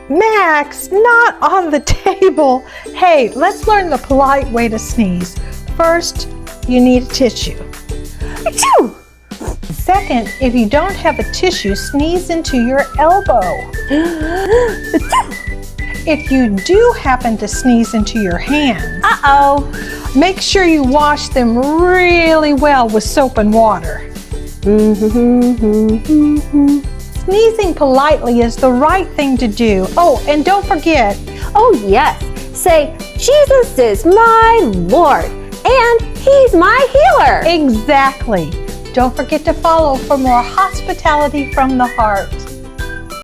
Max, not on the table. Hey, let's learn the polite way to sneeze. First, you need a tissue. Achoo! Second, if you don't have a tissue, sneeze into your elbow. If you do happen to sneeze into your hands, make sure you wash them really well with soap and water. Sneezing politely is the right thing to do. Oh, and don't forget. Oh yes, say, Jesus is my Lord, and He's my healer. Exactly. Don't forget to follow for more hospitality from the heart.